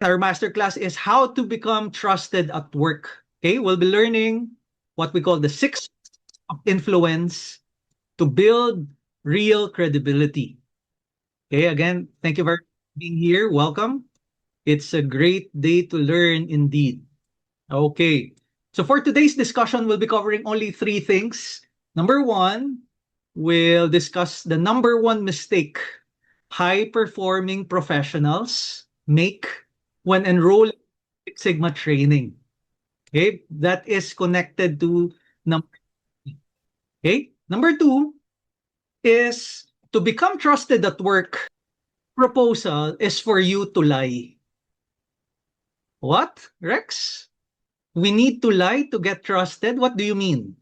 Our masterclass is how to become trusted at work. Okay, we'll be learning what we call the 6 of influence to build real credibility. Okay, again, thank you for being here. Welcome. It's a great day to learn indeed. Okay, so for today's discussion, we'll be covering only 3 things. Number 1, we'll discuss the number 1 mistake high-performing professionals make when enrolling in Six Sigma training. Okay, that is connected to number. Okay, number 2 is to become trusted at work. Proposal is for you to lie. What, Rex? We need to lie to get trusted? What do you mean?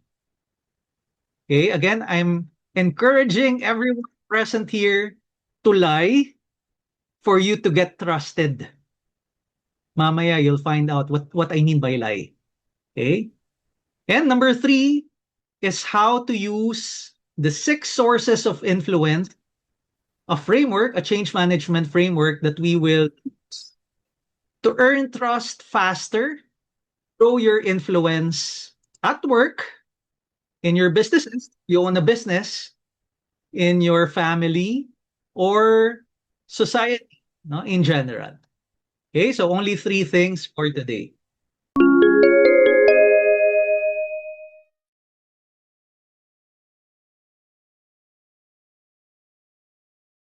Okay, again, I'm encouraging everyone present here to lie for you to get trusted. Mamaya, you'll find out what I mean by lie. Okay? And number 3 is how to use the 6 sources of influence, a framework, a change management framework that we will use to earn trust faster, grow your influence at work, in your businesses, you own a business, in your family, or society, no, in general. Okay, so only 3 things for today.